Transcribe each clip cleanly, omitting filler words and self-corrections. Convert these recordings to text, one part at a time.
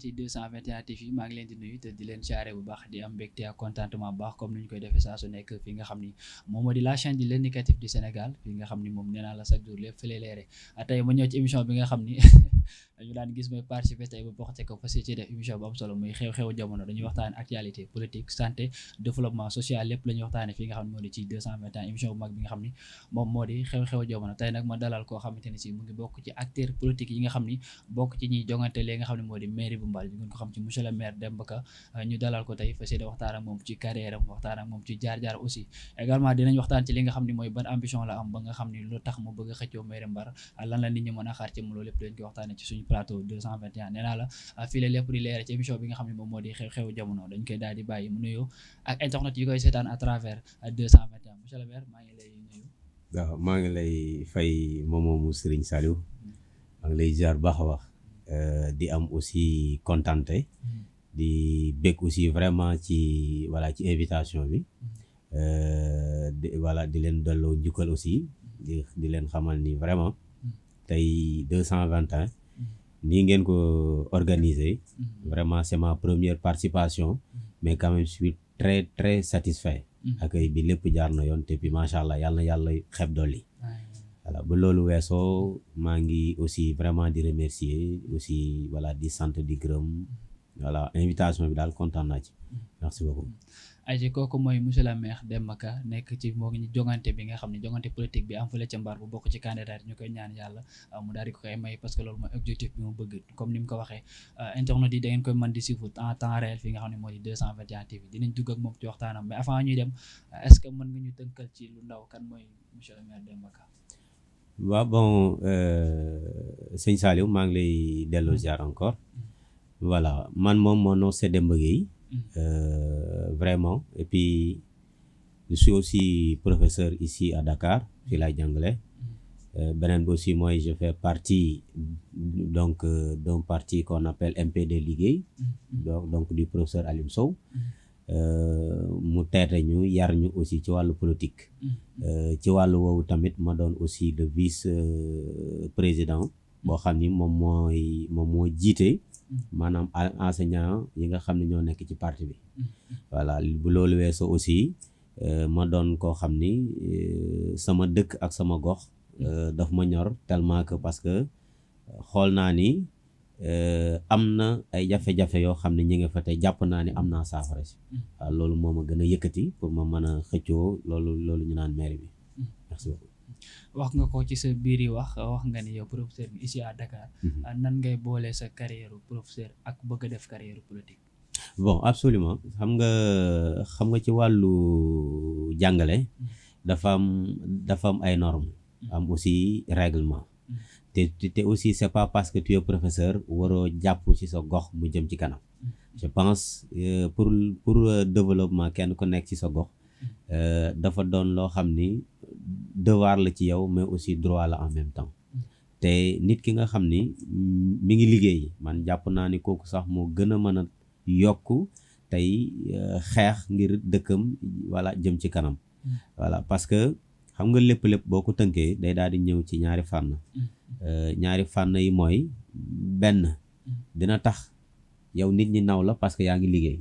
internet yi 221 TV maa ngi leen di nuyu te di leen siyaare bu baax di am mbégte ak contentement bu baax comme ni ñu koy defee saa su nekk fi nga xam ni moom moo di la chaîne de l'indicatif du Sénégal fi nga xam ni moom nee naa la chaque jour lépp fële leere tey ma ñëw ci émission bi nga xam ni dañu daan gis may participer tey ba boxte ko fas ci def émission bu am solo muy xew-xewu jamono dañuy waxtaane actualité politique santé développement social lépp la ñuy waxtaane fi nga xam ne moo di ci 221 émission bu mag bi nga xam ni moom moo di xew-xewu jamono tey nag ma dalal koo xamante ni si mu ngi bokk ci acteur politique yi nga xam ni bokk ci ñuy jongante léegi nga xam ne moo di mairie bu Mbal ñu ngeen ko xam ci monsieur le maire Demba Ka ñu dalal ko tey fas yéene waxtaan ak moom ci carrière am waxtaan ak moom ci jaar-jaar aussi également dinañ waxtaan ci li nga xam ne mooy ban ambition la am ba nga xam ni lu tax mu bëgg a xëccoo mairie Mbar lan la nit ñi mën a xaar ci mu loolu lépp dañ koy waxtaane ci suñu plateau 221 nee naa la fii la lépp di leer ci émission bi nga xam ne moom moo di xew-xewu jamono dañ koy daal di bàyyi mu nuyoo ak internet yi koy seetaan à travers 221 monsieur le maire maa ngi lay nuyu. waaw maa ngi lay fay moomu Serigne Saliou maa ngi lay ziar baax a wax di am aussi contenté di bég aussi vraiment ci voilà ci invitation bi voilà di leen delloo njukkal aussi di leen xamal ni vraiment tey 221 nii ngeen ko organiser vraiment c'est ma première participation mais quand même je suis très très satisfait accueil bi lépp jaar na yoon te puis macha allah yàlla na yàlla xeb dolli voilà ba loolu weesoo maa ngi aussi vraiment di remercier aussi voilà di sant di gërëm voilà invitation bi daal kontaan naa ci merci beaucoup. ayca kooku mooy monsieur le maire Demba Ka nekk ci moo ngi jongante bi nga xam ne jongante politique bi am fële ca Mbar bu bokk ci candidat ñu koy ñaan yàlla mu daal di ko koy may parce que loolu mooy objectif bi mu bëgg comme ni mu ko waxee internet yi da ngeen koy mën di suivre en temps réel fi nga xam ne moo di 221 TV dinañ dugg ak moom ci waxtaanam mais avant ñuy dem est-ce que mën nga ñu tënkal ci lu ndaw kan mooy monsieur le maire Demba Ka. waaw bon sëñ Saliou maa ngi lay delloo ziar encore voilà man moom mon nom c'est Demba Gueye vraiment et puis je suis aussi professeur ici à Dakar fii laay jàngale beneen bi aussi mooy je fais partie donc d'un parti qu'on appelle MPD Liggéey donc du professeur Alioune Sow mu teete ñu yar ñu aussi ci wàllu politique ci wàllu woowu tamit ma doon aussi le vice président boo xam ni moom moo jiite maanaam enseignant yi nga xam ne ñoo nekk ci parti bi voilà bu loolu weesoo aussi ma doon koo xam ni sama dëkk ak sama gox daf ma ñor tellement que parce que xool naa ni am na ay jafe-jafe yoo xam ne ñi nga fa tey jàpp naa ni am naa saafara si waaw loolu moo ma gën a yëkkati pour ma mën a xëccoo loolu ñu naan maire bi merci beaucoup. wax nga ko ci sa biir yi wax nga ni yow professeur bi ici à Dakar nan ngay boolee sa carrière professeur ak bëgg a def carrière politique. bon absolument xam nga ci wàllu jàngale dafa am ay normes am aussi règlement te aussi c'est pas parce que tu es professeur waroo jàpp ci sa gox mu jëm ci kanam je pense pour développement kenn ku nekk ci sa gox dafa doon loo xam ni devoir la ci yow mais aussi droit la en même temps te nit ki nga xam ni mi ngi liggéey man jàpp naa ni kooku sax moo gën a mën a yokk tey xeex ngir dëkkam voilà jëm ci kanam voilà parce que xam nga lépp boo ko tënkee day daal di ñëw ci ñaari fànn yi mooy benn dina tax yow nit ñi naw la parce que yaa ngi liggéey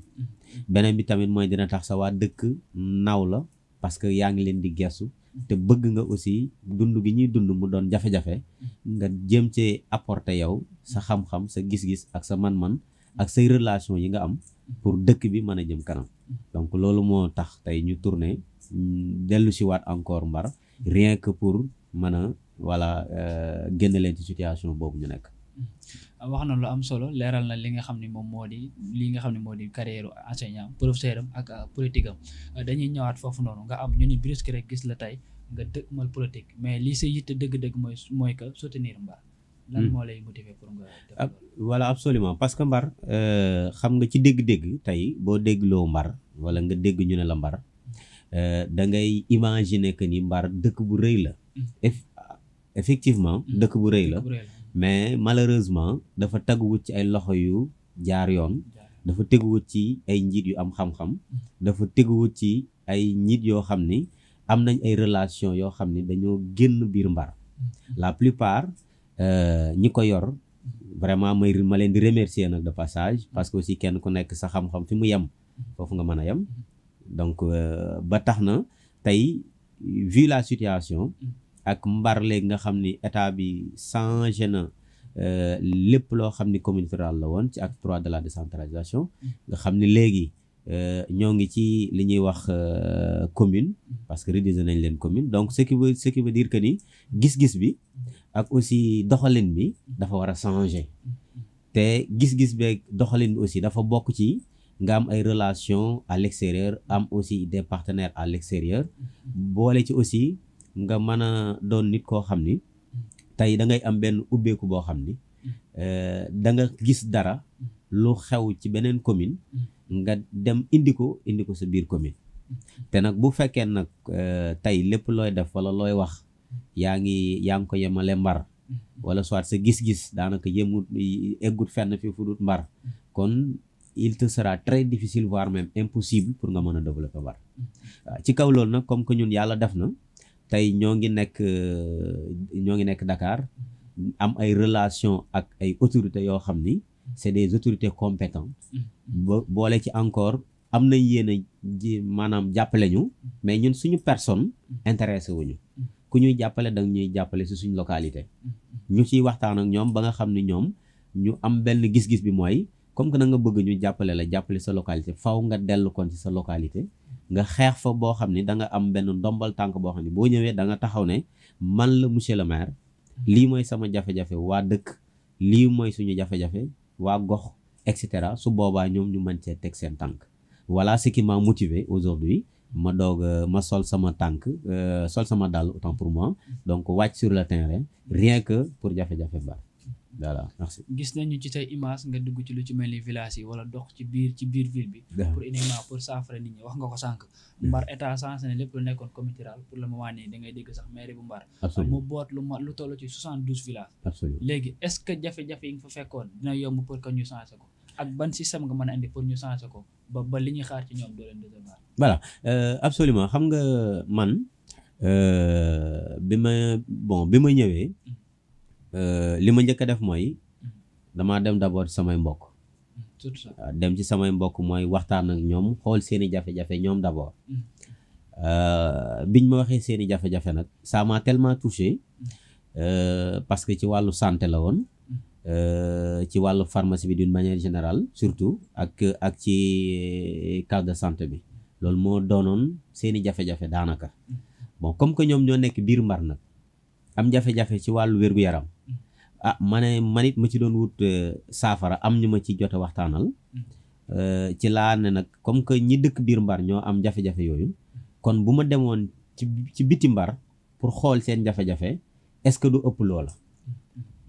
beneen bi tamit mooy dina tax sa waa dëkk naw la parce que yaa ngi leen di gestu te bëgg nga aussi dund gi ñuy dund mu doon jafe-jafe nga jëm cee apporter yow sa xam-xam sa gis-gis ak sa man-man ak say relation yi nga am pour dëkk bi mën a jëm kanam donc loolu moo tax tey ñu tourner dellu si waat encore Mbar rien que pour mën a voilà génn leen ci situation boobu ñu nekk. wax na lu am solo leeral na li nga xam ne moom moo di carrière enseignant professeur am ak politique am dañuy ñëwaat foofu noonu nga am ñu ni brusque rek gis la tey nga dëgmal politique mais li sa yitte dëgg-dëgg mooy que soutenir Mbar lan moo lay motiver pour nga def voilà absolument parce que Mbar xam nga ci dégg-dégg tey boo déggloo Mbar wala nga dégg ñu ne la Mbar da ngay imaginer que ni Mbar dëkk bu rëy la effectivement dëkk bu rëy la mais malheureusement dafa teguwut ci ay loxo yu jaar yoon dafa teguwut ci ay njiit yu am xam-xam dafa teguwut ci ay njiit yoo xam ni am nañ ay relation yoo xam ni dañoo génn biir Mbar la plupart ñi ko yor vraiment ma leen di remercier nag de passage parce que aussi kenn ku nekk sa xam-xam fi mu yem foofu nga mën a yem donc ba tax na tey vu la situation ak mbar léegi nga xam ni état bi changé na lépp loo xam ni communauté rurale la woon ci acte 3 de la décentralisation nga xam ni léegi ñoo ngi ci li ñuy wax commune parce que rédiger nañ leen commune donc ce qui veut dire que ni gis-gis bi ak aussi doxalin bi dafa war a changer te gis-gis beeg doxalin bi aussi dafa bokk ci nga am ay relations à l'extérieur am aussi des partenaires à l'extérieur boole ci aussi nga mën a doon nit koo xam ni tey da ngay am benn ubbeeku boo xam ni da nga gis dara lu xew ci beneen commune nga dem indi ko sa biir commune te nag bu fekkee nag tey lépp looy def wala looy wax yaa ngi ko yemale mbar wala soit sa gis-gis daanaka eggut fenn fi fu dut mbar kon il te sera très difficile voire même impossible pour nga mën a développer mbar ci kaw loolu nag comme que ñun yàlla def na tey ñoo ngi nekk Dakar am ay relation ak ay autorités yoo xam ni c'est des autorités compétentes boole ci encore am nañ yéen a maanaam jàppale ñu mais ñun suñu personne intéressé wuñu ku ñuy jàppale danga ñuy jàppale si suñu localité ñu ciy waxtaan ak ñoom ba nga xam ni ñoom ñu am benn gis-gis bi mooy comme que na nga bëgg ñu jàppale sa localité faw nga dellu kon ci sa localité nga xeex fa boo xam ni da nga am benn ndombal tànk boo xam ni boo ñëwee da nga taxaw ne man la monsieur le maire lii mooy sama jafe-jafe waa dëkk lii mooy suñu jafe-jafe waa gox et cetera su boobaa ñoom ñu mën cee teg seen tànk voilà ce qui m'a motivé aujourd'hui ma sol sama dàll autant pour moi donc wàcc sur le terrain rien que pour jafe-jafe ba voilà merci. gis nañu ci say image nga dugg ci lu ci mel ni village yi wala dox ci biir ville bi. pour uniquement pour saafara nit ñi wax nga ko sànq. Mbar état sensé ne lépp lu nekkoon communauté rurale pour le moment nii da ngay dégg sax mairie bu Mbar. mu boot lu toll ci 72 villages. absolument léegi est-ce que jafe-jafe yi nga fa fekkoon dina yomb pour que ñu changé ko ak ban système nga mën a indi pour ñu changé ko ba li ñuy xaar ci ñoom doo leen recevoir. voilà absolument xam nga man bi ma ñëwee. li ma njëkk a def mooy damaa dem d'abord samay mbokk dem ci samay mbokk mooy waxtaan ak ñoom xool seeni jafe-jafe ñoom d'abord biñ ma waxee seeni jafe-jafe nag ça m'a tellement touché parce que ci wàllu santé la woon ci wàllu pharmacie bi d'une manière générale surtout ak ci case de santé bi loolu moo doonoon seeni jafe-jafe daanaka bon comme que ñoom ñoo nekk biir Mbar nag am jafe-jafe ci wàllu wér-gu-yaram man it ma ci doon wut saafara am ñu ma ci jot a waxtaanal ci laa ne nag comme que ñi dëkk biir Mbar ñoo am jafe-jafe yooyu kon bu ma demoon ci biti Mbar pour xool seen jafe-jafe est-ce que du ëpp loola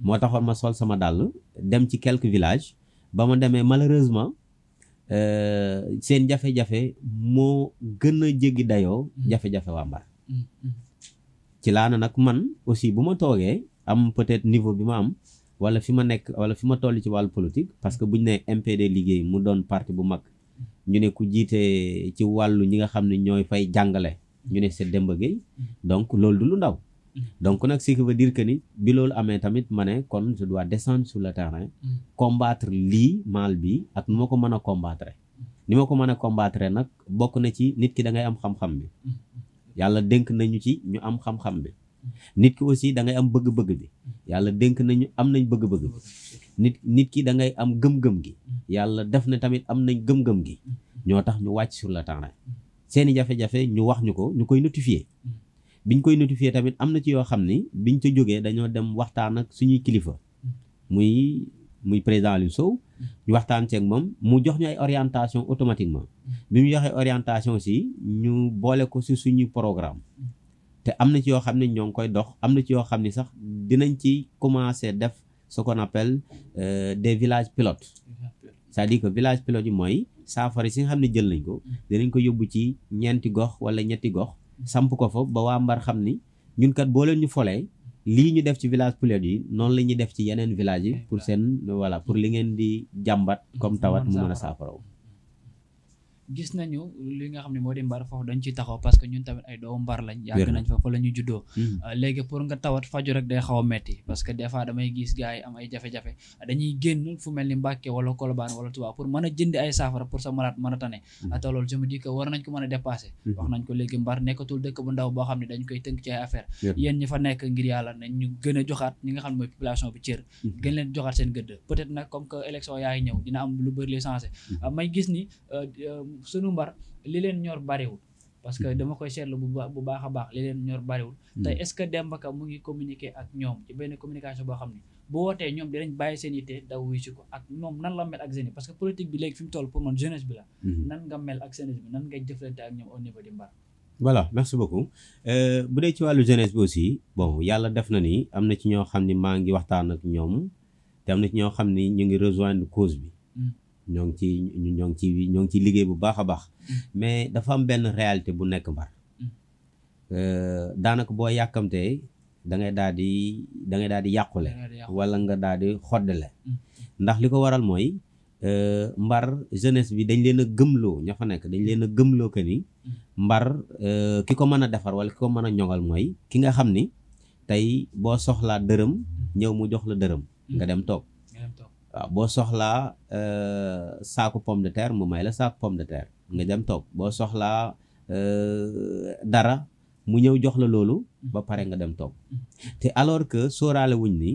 moo taxoon ma sol sama dàll dem ci quelques villages ba ma demee malheureusement seen jafe-jafe moo gën a jéggi dayoo jafe-jafe waa Mbar ci laa nag man aussi bu ma toogee am peut-être niveau bi ma am wala fi ma nekk wala fi ma toll ci wàllu politique parce que buñ ne MPD liggéey mu doon parti bu mag ñu ne ku jiite ci wàllu ñi nga xam ne ñooy fay jàngale ñu ne c'est Demba Gueye donc loolu du lu ndaw donc nag ce qui veut dire que ni bi loolu amee tamit ma ne kon je dois descendre sur le terrain combattre lii mal bi ak nu ma ko mën a combattre ni ma ko mën a combattre nag bokk na ci nit ki da ngay am xam-xam bi yàlla dénk nañu ci ñu am xam-xam bi nit ki aussi da ngay am bëgg-bëgg bi yàlla dénk nañu am nañ bëgg-bëgg bi nit ki da ngay am gëm-gëm gi yàlla def na tamit am nañ gëm-gëm gi ñoo tax ñu wàcc sur le terrain seeni jafe-jafe ñu wax ñu ko ñu koy notifier biñ koy notifier tamit am na ci yoo xam ni biñ ca jógee dañoo dem waxtaan ak suñuy kilifa muy président Aliou Sow ñu waxtaan ceeg moom mu jox ñu ay orientation automatiquement bi mu joxee orientation aussi ñu boole ko ci suñuy programme te am na ci yoo xam ne ñoo ngi koy dox am na ci yoo xam ne sax dinañ ci commencer def ce qu'on appelle des villages pilotes c'est-à-dire que village pilote yi mooy saafara si nga xam ne jël nañ ko dinañ ko yóbbu ci ñeenti gox wala ñetti gox samp ko fa ba waa Mbar xam ni ñun kat boo leen ñu folee lii ñu def ci village pilote yi noonu la ñuy def ci yeneen village yi pour seen voilà pour li ngeen di jàmbat comme tawat mu mën a saafaraw gis nañu li nga xam ne moo di mbar foofu dañ ciy taxaw parce que ñun tamit ay doomu mbar lañ yàgg nañ fa la ñu juddoo léegi pour nga tawat faju rek day xaw a metti parce que des fois damay gis gars yi am ay jafe-jafe dañuy génn fu mel ni Mbàkke wala Colobane wala Touba pour mën a jëndi ay saafara pour sa malade mën a tane te loolu je me dis que war nañ ko mën a dépasser wax nañ ko léegi mbar nekkatul dëkk bu ndaw boo xam ne dañ koy tënk ci ay affaire yéen ñi fa nekk ngir yàlla nañ ñu gën a joxaat ñi nga xam ne mooy population bi cër gën leen joxaat seen gëdd peut-être nag comme que élection yaa ngi ñëw dina am lu bëri li changé may gis ni sunu mbar li leen ñor bariwul parce que dama koy seetlu bu baax a baax li leen ñor bariwul tey est-ce que Demba Ka mu ngi communiquer ak ñoom ci benn communication boo xam ne bu wootee ñoom dinañ bàyyi seen yitte daw wuy si ko ak moom nan la mel ak jeunesse parce que politique bi léegi fi mu toll pour man jeunesse bi la nan nga mel ak jeunesse bi nan ngay jëflante ak ñoom au niveau di mbar voilà merci beaucoup bu dee ci wàllu jeunesse bi aussi bon yàlla def na ni am na ci ñoo xam ni maa ngi waxtaan ak ñoom te am na ci ñoo xam ni ñu ngi rejoindre cause bi ñoo ngi ci liggéey bu baax a baax mais dafa am benn réalité bu nekk mbar daanaka boo yàkkamtee da ngay daal di yàqule wala nga daal di xoddale ndax li ko waral mooy mbar jeunesse bi dañ leen a gëmloo ña fa nekk dañ leen a gëmloo que ni mbar ki ko mën a defar wala ki ko mën a ñoŋal mooy ki nga xam ni tey boo soxlaa dërëm ñëw mu jox la dërëm nga dem toog waaw boo soxlaa saaku pomme de terre mu may la saaku pomme de terre nga dem toog boo soxlaa dara mu ñëw jox la loolu ba pare nga dem toog te alors que sóoraale wuñ ni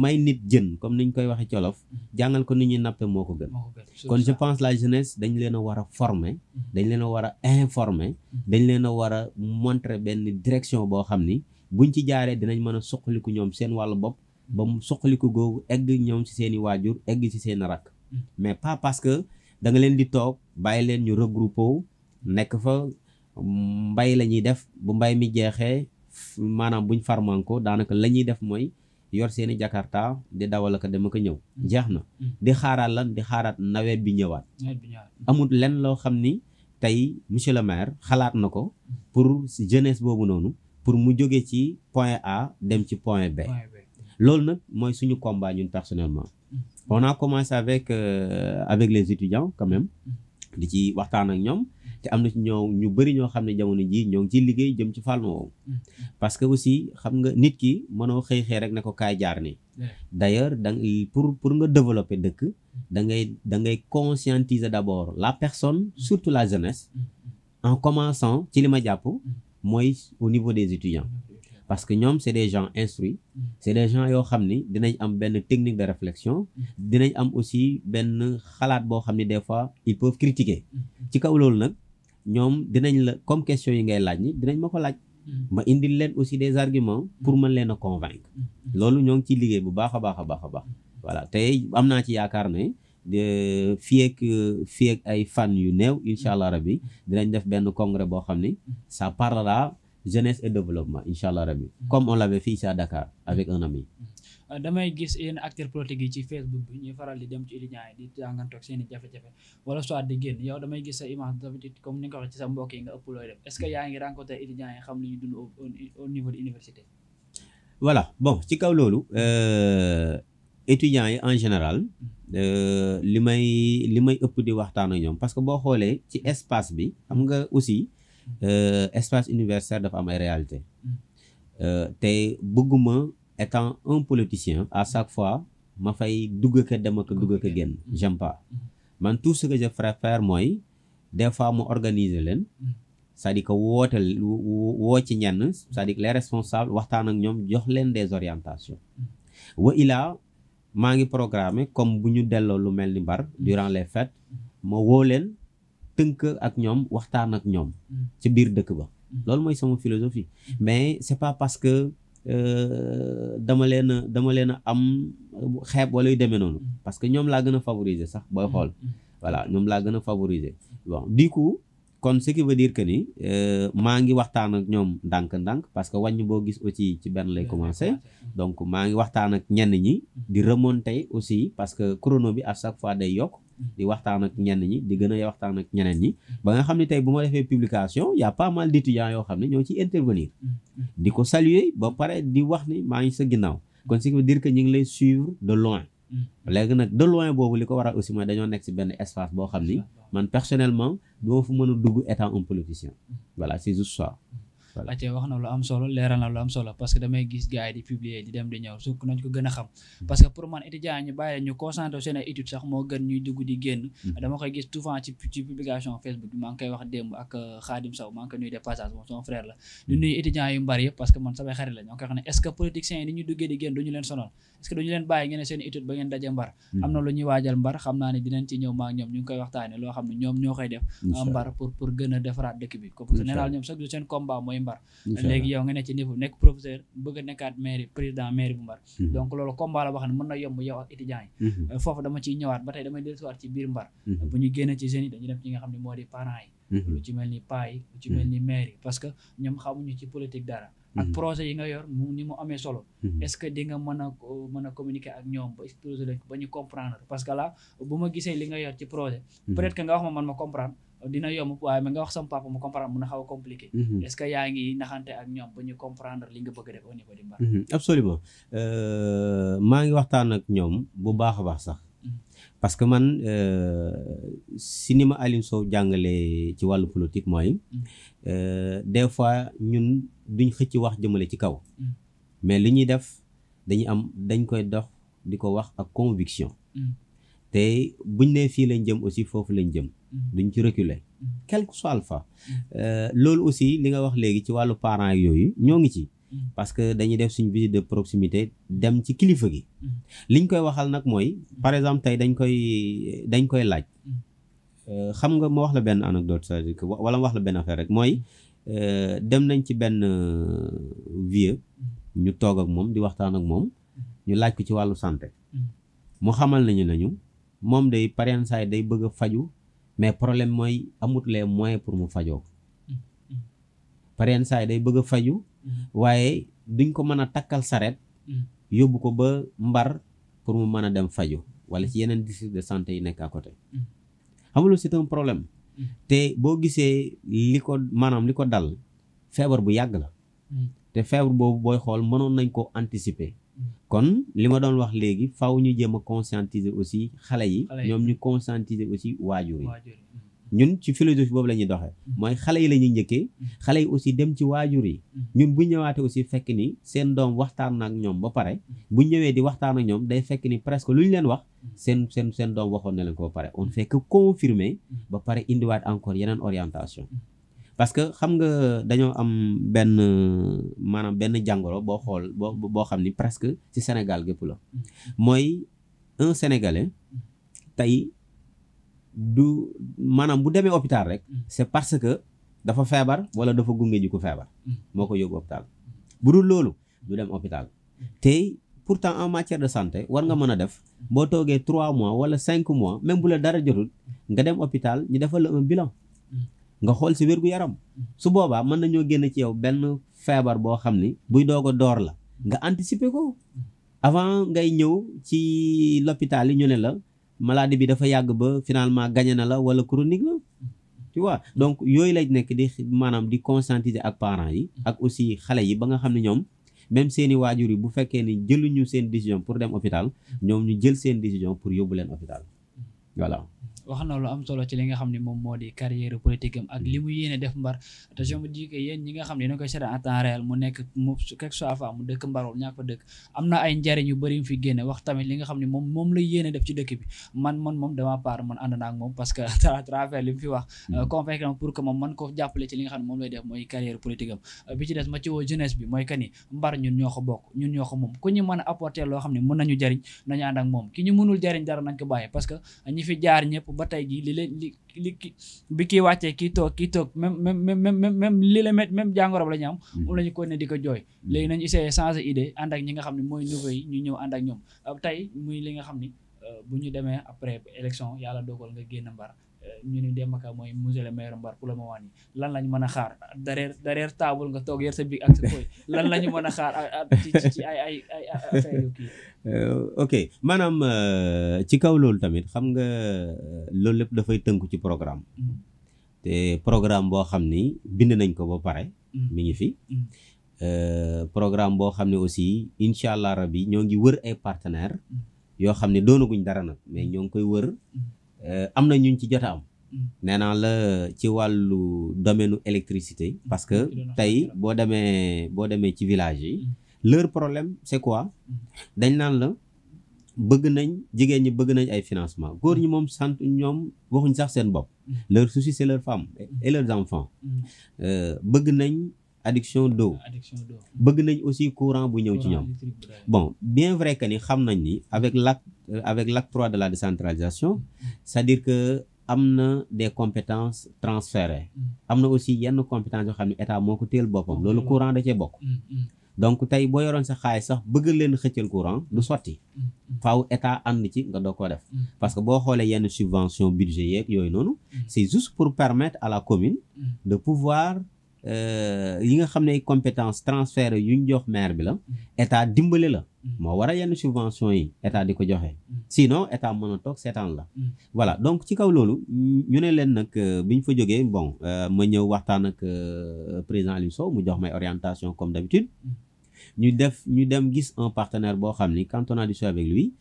may nit jën comme niñ koy waxee ci Wolof jàngal ko ni ñuy nappe moo ko gën kon je pense la jeunesse dañ leen a war a former dañ leen a war a informer dañ leen a war a montrer benn direction boo xam ni buñ ci jaaree dinañ mën a suqaliku ñoom seen wàllu bopp ba mu suqaliku googu egg ñoom ci seen i waajur egg ci seen rakk mais pas parce que da nga leen di toog bàyyi leen ñu regroupé wu nekk fa mbay la ñuy def bu mbay mi jeexee maanaam buñ farmanko daanaka la ñuy def mooy yor seen i jakarta di dawal ko dama ko ñëw jeex na di xaaraat lan di xaaraat nawet bi ñëwaat amul lenn loo xam ni tey monsieur le maire xalaat na ko pour jeunesse boobu noonu pour mu jóge ci point A dem ci point B loolu nag mooy suñu combat ñun personnellement on a commencé avec les étudiants quand même di ci waxtaan ak ñoom te am na ci ñu bëri ñoo xam ne jamono ji ñoo ngi ciy liggéey jëm ci fànn woowu parce que aussi xam nga nit ki mënoo xëy rek ne ko kaay jaar nii d'ailleurs pour nga développer dëkk da ngay conscientiser d'abord la personne surtout la jeunesse en commençant ci li ma jàpp mooy au niveau des étudiants parce que ñoom c'est des gens instruits c'est des gens yoo xam ni dinañ am benn technique de réflexion dinañ am aussi benn xalaat boo xam ni des fois ils peuvent critiquer ci kaw loolu nag ñoom dinañ la comme question yi ngay laaj ni dinañ ma ko laaj ma indil leen aussi des arguments pour mën leen a convaincre loolu ñoo ngi ciy liggéey bu baax a baax a baax a baax voilà tey am naa ci yaakaar ne fii ak ay fan yu néew incha allah rabbi dinañ def benn congrès boo xam ni ça parlera jeunesse et développement incha allah rabbi comme on l'avait fait ici à Dakar avec un ami damay gis yenn acteurs politiques yi ci Facebook bi ñuy faral di dem ci étudiants yi di jàngantoog seen i jafe-jafe wala soit di génn yow damay gis sa image d'habitude comme ni nga ko waxee ci sa mbokk yi nga ëpp looy def est-ce que yaa ngi rencontré étudiants yi xam li ñu dund au niveau de l'université voilà bon ci kaw loolu étudiants yi en général li may ëpp di waxtaan ak ñoom parce que boo xoolee ci espace bi xam nga aussi espace universitaire dafa am ay réalité te bëgguma étant un politicien à chaque fois ma fay dugg ko dem ak dugg ko génn j'aime pas man tout ce que je préfère mooy des fois mu organiser leen c'est-à-dire que woo ci ñenn c'est-à-dire que les responsables waxtaan ak ñoom jox leen des orientations wa ilaa maa ngi programmé comme bu ñu delloo lu mel ni mbar durant les fêtes ma woo leen tënk ak ñoom waxtaan ak ñoom ci biir dëkk ba loolu mooy sama philosophie mais c'est pas parce que dama leen a am xeeb wala yu demee noonu parce que ñoom laa gën a favoriser sax booy xool voilà ñoom laa gën a favoriser bon du coup kon ce qui veut dire que ni maa ngi waxtaan ak ñoom ndànk-ndànk parce que wàññ boo gis aussi ci benn lay commencer donc maa ngi waxtaan ak ñenn ñi di remonter aussi parce que chrono bi à chaque fois day yokk di waxtaan ak ñenn ñi di gën a waxtaan ak ñeneen ñi ba nga xam ne tey bu ma defee publication y a pas mal d'étudiants yoo xam ne ñoo ciy intervenir di ko saluer ba pare di wax ni maa ngi sa ginnaaw kon ce qui veut dire que ñu ngi lay suivre de loin léegi nag de loin boobu li ko waral aussi mooy dañoo nekk ci benn espace boo xam ni man personnellement du ma fa mën a dugg étant un politicien voilà c'est juste ça. acce wax na lu am solo leeral na lu am solo parce que damay gis gars yi di publier di dem di ñëw su nañ ko gën a xam parce que pour man étudiant ñu bàyyi ñu concentré seen ay études sax moo gën ñuy dugg di génn dama koy gis souvent ci publication Facebook maa ngi koy wax démb ak Khadim Sow maa ngi koy nuyu de passage moom sama frère la di nuyu étudiants yu mbari yëpp parce que man samay xarit la ñoo koy xam ne est-ce que politiciens yi ni ñu duggee di génn duñu leen sonal est-ce que duñu leen bàyyi ngeen seen étude ba ngeen daje mbar am na lu ñuy waajal mbar xam naa ne dinañ ci ñëw maa ñoom ñu ngi koy waxtaane loo xam ne ñoom ñoo koy def mbar pour gën a defaraat dëkk bi comme général ñoom chaque jour seen combat mooy mbar léegi yow nga ne ci niveau nekk professeur bëgg a nekkaat mairie président mairie bu mbar donc loolu combat la boo xam ne mën na yomb yow ak étudiants yi foofu dama ciy ñëwaat ba tey damay dellusiwaat ci biir mbar bu ñu génne ci jeunes yi dañu dem ci nga xam ne moo di parents yi lu ci mel ni paa yi lu ci mel ni maire yi parce que ñoom xamuñu ci politique dara ak projet yi nga yor ni mu amee solo est-ce que di nga mën a communiquer ak ñoom ba exposer leen ba ñu comprendre parce que là bu ma gisee li nga yor ci projet peut-être que nga wax ma man ma comprendre dina yomb waaye mais nga wax sama papa ma comprendre mun a xaw a compliqué est-ce que yaa ngi naxante ak ñoom ba ñu comprendre li nga bëgg a def au niveau di mbar absolument maa ngi waxtaan ak ñoom bu baax a baax sax parce que man si ni ma Alioune Sow jàngalee ci wàllu politique mooy des fois ñun duñ xëcc wax jëmale ci kaw mais li ñuy def dañ koy dox di ko wax ak conviction te buñ ne fii lañ jëm aussi foofu lañ jëm duñ ci reculer quel que soit alpha loolu aussi li nga wax léegi ci wàllu parents yooyu ñoo ngi ci parce que dañuy def suñ visite de proximité dem ci kilifa gi liñ koy waxal nag mooy par exemple tey dañ koy laaj xam nga ma wax la benn anecdote c'est-à-dire que wala ma wax la benn affaire rek mooy dem nañ ci benn vieux ñu toog ak moom di waxtaan ak moom ñu laaj ko ci wàllu santé mu xamal nañu moom day pareen saay day bëgg a faju mais problème mooy amut les moyens pour mu fajoo pareen saay day bëgg a faju waaye duñ ko mën a takkal saret yóbbu ko ba mbar pour mu mën a dem faju wala ci yeneen district de santé yi nekk à côté xamulu c'est un problème te boo gisee li ko dal feebar bu yàgg la te feebar boobu booy xool mënoon nañ ko anticiper kon li ma doon wax léegi faw ñu jéem a conscientiser aussi xale yi ñoom ñu conscientiser aussi waajur yi ñun ci philosophie boobu la ñuy doxee mooy xale yi la ñuy njëkkee xale yi aussi dem ci waajur yi ñun bu ñëwaatee aussi fekk ni seen doom waxtaan ak ñoom ba pare bu ñëwee di waxtaan ak ñoom day fekk ni presque lu ñu leen wax seen doom waxoon na leen ko ba pare on fait que confirmer ba pare indiwaat encore yeneen orientation parce que xam nga dañoo am benn jàngoro boo xool boo xam ni presque ci Sénégal gépp la mooy un Sénégalais tey du maanaam bu demee hôpital rek c'est parce que dafa feebar wala dafa gunge ji ku feebar moo ko yóbbu hôpital bu dul loolu du dem hôpital te pourtant en matière de santé war nga mën a def boo toogee 3 mois wala 5 mois même bu la dara jotul nga dem hôpital ñu defal la un bilan nga xool si wér-gu-yaram su boobaa mën nañoo génn ci yow benn feebar boo xam ni buy doog a door la nga anticiper ko avant ngay ñëw ci l'hôpital yi ñu ne la maladie bi dafa yàgg ba finalement gagné na la wala chronique la tu vois donc yooyu lañ nekk di maanaam di conscientiser ak parents yi ak aussi xale yi ba nga xam ne ñoom même seeni waajur yi bu fekkee ni jëluñu seen décision pour dem hôpital ñoom ñu jël seen décision pour yóbbu leen hôpital voilà. wax na lu am solo ci li nga xam ne moom moo di carrière politique am ak li mu yéene def mbar te je me dis que yéen ñi nga xam ne yéen a koy seetaan en temps réel mu nekk mu quelque soit fa mu dëkk mbar wala ñàkk fa dëkk am na ay njariñ yu bëri mu fi génne wax tamit li nga xam ne moom la yéene def ci dëkk bi man moom dama part man ànd naa ak moom parce que à travers li mu fi wax convaincre pour que moom man ko jàppale ci li nga xam ne moom lay def mooy carrière politique am bi ci des ma ci woo jeunesse bi mooy que ni mbar ñun ñoo ko bokk ñun ñoo ko moom ku ñu mën a apporter loo xam ne mën nañu jariñ nañu ànd ak moom ki ñu mënul jariñ dara nañ ko bàyyi parce que ñi fi jaar ñëpp ba tey ji li bi kii wàccee kii toog même li la met même jàngoro la ñu am moom la ñu ko ne di ko jooy léegi nañu essayer changer idée ànd ak ñi nga xam ne mooy nouveau yi ñu ñëw ànd ak ñoom tey muy li nga xam ni bu ñu demee après élection yàlla dogal nga génn mbar ñu ni Demba Ka mooy monsieur le maire mbar pour le moment nii lan lañu mën a xaar derrière table nga toog yer sa big ak sa koy lan lañu mën a xaar ci ay affaire yu kii ok maanaam ci kaw loolu tamit xam nga loolu lépp dafay tënku ci programme te programme boo xam ni bind nañ ko ba pare mi ngi fi programme boo xam ne aussi incha allah rabbi ñoo ngi wër ay partenaires yoo xam ne doonaguñ dara nag mais ñoo ngi koy wër am na ñuñ ci jot a am nee naa la ci wàllu domaine électricité parce que tey boo demee ci village yi leur problème c'est quoi dañ naan la bëgg nañ jigéen ñi bëgg nañ ay financement góor ñi moom sant ñoom waxuñ sax seen bopp leur souci c'est leurs femmes et leurs enfants bëgg nañ adduction d'eau bëgg nañ aussi courant bu ñëw ci ñoom bon bien vrai que ni xam nañ ni avec l'acte 3 de la décentralisation c'est-à-dire que am na des compétences transférées am na aussi yenn compétences yoo xam ne état moo ko téel boppam loolu courant da cee bokk donc tey boo yoroon sa xaalis sax bëgg leen xëccal courant du sotti faaw état ànd ci nga doo ko def parce que boo xoolee yenn subvention budget yeeg yooyu noonu c'est juste pour permettre à la commune de pouvoir yi nga xam ne compétence transférées yu ñu jox maire bi la état dimbali la moo war a yenn subvention yi état di ko joxe sinon état mën a toog seetaan la voilà donc ci kaw loolu ñu ne leen nag bi ñu fa jógee bon ma ñëw waxtaan ak président Aliou Sow mu jox may orientation comme d'habitude ñu dem gis un partenaire boo xam ni quand on a discuté avec lui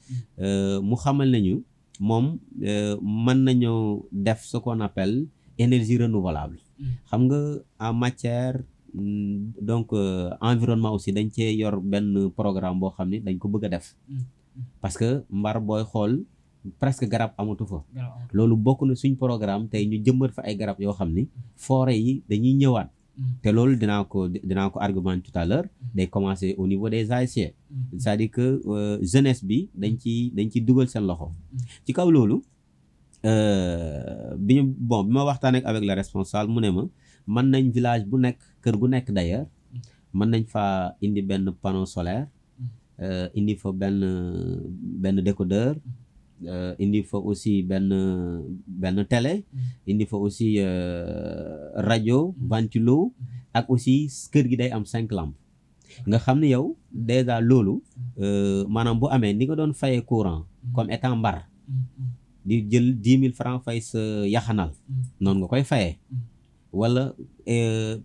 mu xamal nañu moom mën nañoo def ce qu'on appelle énergie renouvelable xam nga en matière donc environnement aussi dañ cee yor benn programme boo xam ni dañ ko bëgg a def parce que mbar booy xool presque garab amatu fa loolu bokk na suñ programme tey ñu jëmbat fa ay garab yoo xam ni forêt yi dañuy ñëwaat te loolu dinaa ko argument tout à l'heure day commencer au niveau des ASC c'est-à-dire que jeunesse bi dañ ci dugal seen loxo ci kaw loolu bi ma waxtaan avec le responsable mu ne ma mën nañ village bu nekk kër gu nekk d'ailleurs mën nañ fa indi benn panneau solaire indi fa benn décodeur indi fa aussi benn télé indi fa aussi rajo ventilo ak aussi kër gi day am 5 lampes nga xam ne yow déjà loolu maanaam bu amee ni nga doon fayee courant comme étant mbar di jël 10 000 francs fay sa yaxanal noonu nga koy fayee wala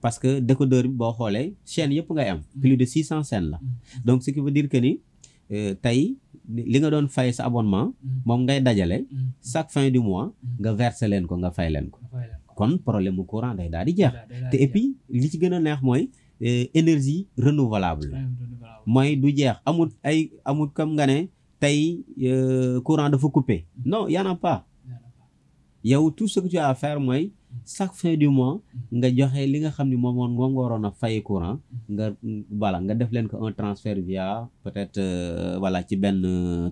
parce que décodeur bi boo xoolee chaîne yëpp ngay am plus de 600 chaînes la donc ce qui veut dire que ni tey li nga doon fay sa abonnement moom ngay dajale chaque fin du mois nga verser leen ko nga fay leen ko kon problème mu courant day daal di jeex te et puis li ci gën a neex mooy énergie renouvelable mooy du jeex amut comme nga ne tey courant dafa coupé non y en a pas yow tout ce que tu as à faire mooy chaque fin du mois nga joxe li nga xam ni moom nga waroon a fay courant nga def leen ko un transfert via peut-être ci benn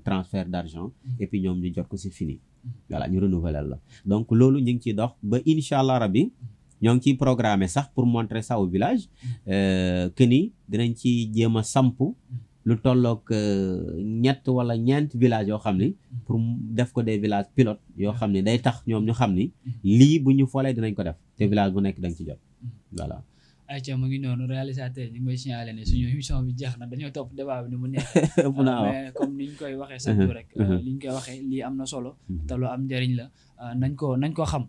transfert d'argent et puis ñoom ñu jot ko c'est fini voilà ñu renouveler la donc loolu ñu ngi ciy dox ba incha allah rabbi ñoo ngi ciy programmer sax pour montrer ça au village que ni dinañ ci jéem a samp lu tolloog ñett wala ñeent village yoo xam ni pour def ko des villages pilotes yoo xam ni day tax ñoom ñu xam ni lii bu ñu foolee dinañ ko def te village bu nekk da nga ci jot voilà. ayca mu ngi noonu réalisateur ñu ngi may signaler ne suñu émission bi jeex na dañoo topp débat bi ni mu neex mais comme niñ koy waxee sax rek liñ koy waxee lii am na solo te lu am njëriñ la nañ ko xam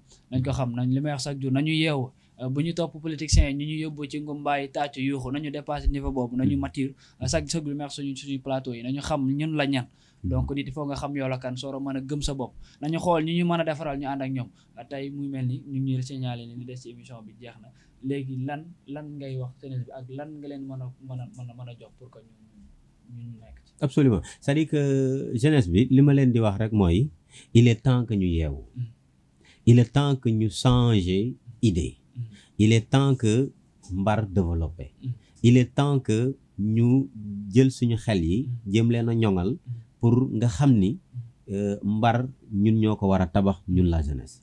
nañ li may wax chaque jour nañu yeewu bu ñu topp politiciens yi ñu yóbbu ci ngumbaay tàccu yuuxu nañu dépassé niveau boobu nañu mature chaque lu may wax suñu plateau yi nañu xam ñun la ñan donc nit il faut nga xam yow la kan sooro mën a gëm sa bopp nañu xool ñu mën a defaral ñu ànd ak ñoom tey muy mel ni ñu ngi signalé ni li des ci émission bi jeex na léegi lan ngay wax jeunesse bi ak lan nga leen mën a jox pour que ñu nekk ci. Absolument c'est-à-dire que jeunesse bi li ma leen di wax rek mooy il est temps que ñu yeewu il est temps que ñu changer idée il est temps que mbar développer il est temps que ñu jël suñu xel yi jëm leen a ñoŋal pour nga xam ni mbar ñun ñoo ko war a tabax ñun la jeunesse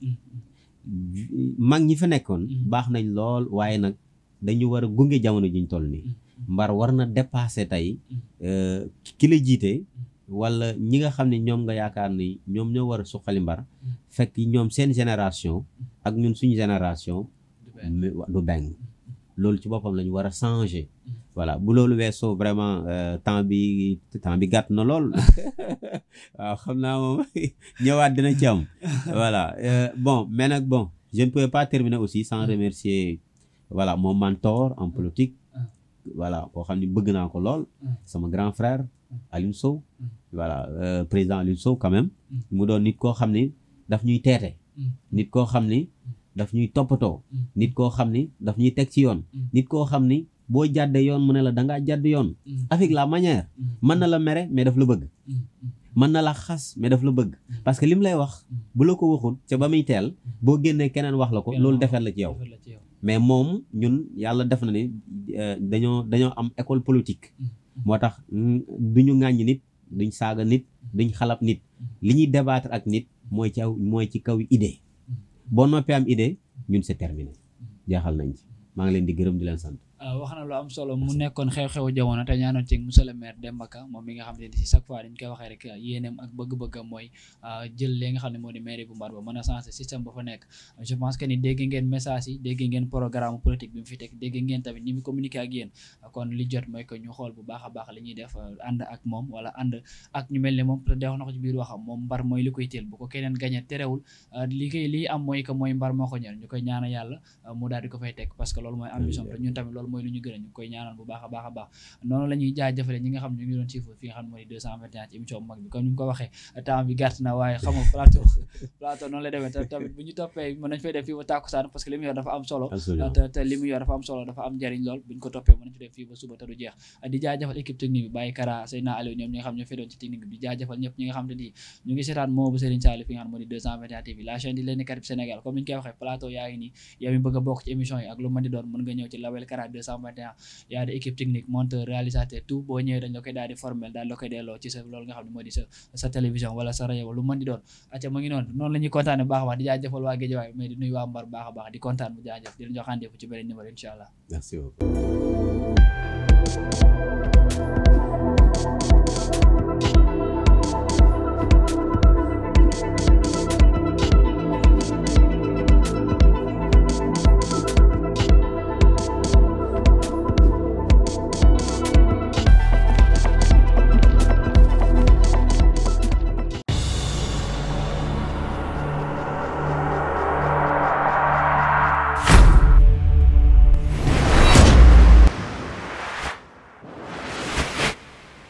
mag ñi fa nekkoon baax nañ lool waaye nag dañu war a gunge jamono jiñ toll nii mbar war na dépasser tey ki la jiite wala ñi nga xam ne ñoom nga yaakaar ni ñoom ñoo war a suqali mbar fekk ñoom seen génération ak ñun suñu génération du benn loolu ci boppam la ñu war a changer voilà bu loolu weesoo vraiment temps bi gàtt na lool waaw xam naa moom ñëwaat dina ci am voilà bon mais nag bon je ne pouvais pas terminer aussi sans remercier voilà mon mentor en politique voilà koo xam ni bëgg naa ko lool sama grand frère Aliou Sow voilà président Aliou Sow quand même mu doon nit koo xam ni daf ñuy teete nit koo xam ni daf ñuy toppatoo nit koo xam ni daf ñuy teg ci yoon nit koo xam ni boo jàddee yoon mu ne la dangaa jàdd yoon avec la manière mën na la mere mais daf la bëgg mën na la xas mais daf la bëgg parce que lim lay wax bu la ko waxul ca ba muy teel boo génnee keneen wax la ko loolu defet la ci yow mais moom ñun yàlla def na ni dañoo am école politique moo tax duñu ŋàññi nit duñ saaga nit duñ xalab nit li ñuy débattre ak nit mooy ci kaw idée boo noppee am idée ñun c'est terminé jeexal nañ ci maa ngi leen di gërëm di leen sant. wax na lu am solo mu nekkoon xew-xewu jamono te ñaanoon ci monsieur le maire Demba Ka moom mi nga xam ne si chaque fois dañ koy waxee rek yéeneem ak bëgg-bëggam mooy jël li nga xam ne moo di mairie bu Mbar ba mën a changer système ba fa nekk je pense que ni dégg ngeen message yi dégg ngeen programme politique bi mu fi teg dégg ngeen tamit ni mu communiquer ak yéen kon li jot mooy que ñu xool bu baax a baax li ñuy def ànd ak moom wala ànd ak ñu mel ne moom peut-être wax na ko ci biir waxam moom Mbar mooy li koy teel bu ko keneen gañe terewul lii am mooy que mooy Mbar moo ko ñor ñu koy ñaanal yàlla mu daal di ko fay teg parce que loolu mooy ambition te ñun tamit loolu mooy lu ñu gën a ñu koy ñaanal bu baax a baax a baax noonu la ñuy jaajëfale ñi nga xam ne ñu ngi doon siifo fi nga xam ne moo di 221 ci émission bu mag bi comme ni mu ko waxee temps bi gàtt na waaye xam nga plateau noonu la demee te tamit bu ñu toppee mën nañ fay def fii ba tàkkusaan parce que li mu yor dafa am solo te li mu yor dafa am solo dafa am njariñ lool bu ñu ko toppee mën nañ fi def fii ba suba te du jeex di jaajëfal équipe technique bi Baye Kara Seydina Aliou ñoom ñi nga xam ñoo fi doon ci technique bi jaajëfal ñëpp ñi nga xam te ni ñu ngi seetaan moo bu Serigne Saliou fi nga xam ne moo di 221 TV la chaîne di leen Caraïbes Sénégal comme ni ñu koy waxee plateau yaa ngi nii yow mi bëgg a bokk ci émission yi ak lu mën di doon mën nga ñëw ci label Kara 221 yaa di équipe technique monteur réalisateur tout boo ñëwee dañ la koy daal di formel daal la koy delloo ci sa loolu nga xam ne moo di sa télévision wala sa rajo lu mën di doon acca mu ngi noonu la ñuy kontaane baax a baax di jaajëfal waa Guédiawaye mais di nuyu waa Mbar baax a baax di kontaan bu jaajëf di leen jox rendez-vous ci beneen numéro incha allah. Merci beaucoup.